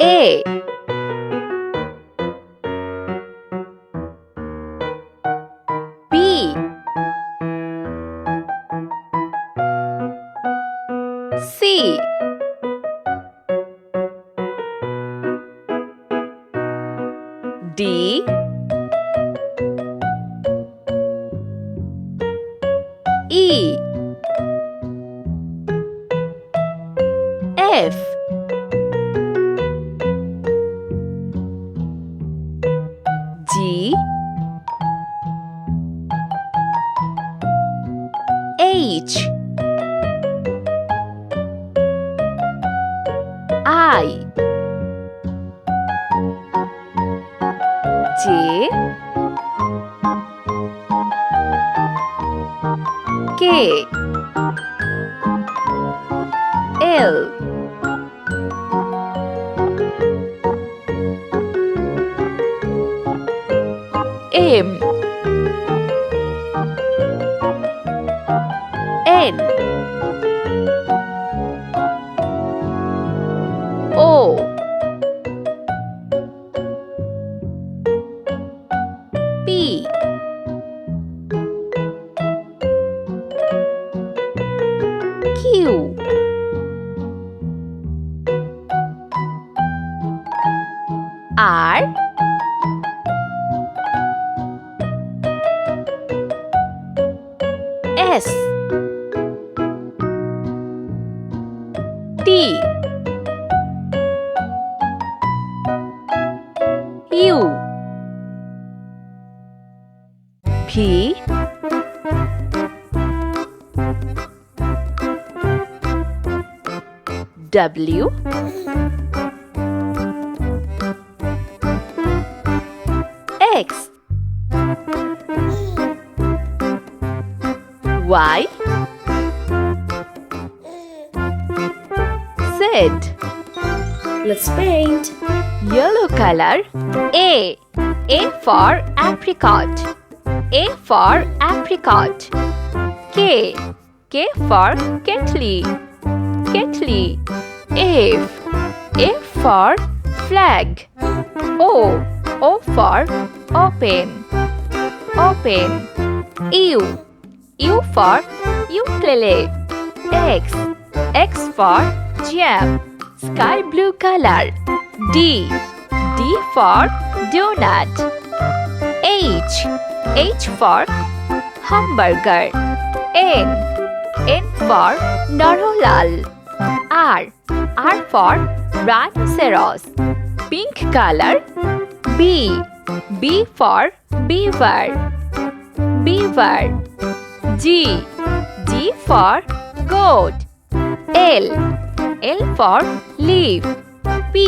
A. B. C. D. E. F. G. H. I. J. K. L. M. N. O. P. Q. R. S. T. U. P. W. X. Y. Z. Let's paint. Yellow color. A. A for apricot. A for apricot. K. K for kettle. Kettle. F. F for flag. O. O for open. Open. U. U for ukulele. X. X for jam. Sky blue color. D. D for donut. H. H for hamburger. N. N for narolal. R. R for rhinoceros. Pink color. B. B for beaver. Beaver. G. G for goat. L. L for leaf. P.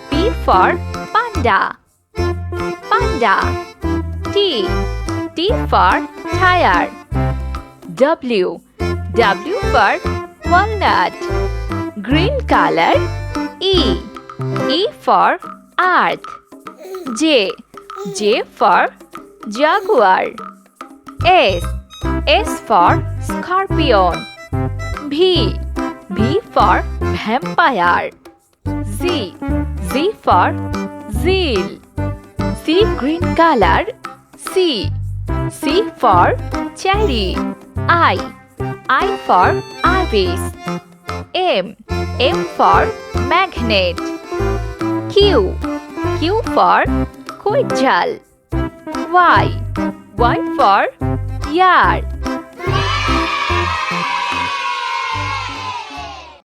P for panda. Panda. T. T for tire. W. W for walnut. Green color. E. E for earth. J. J for jaguar. S. S for scorpion. V. V for vampire. Z. Z for zeal. C green color. C. C for cherry. I. I for ibis. M. M for magnet. Q. Q for quetzal. Y. Y for yard.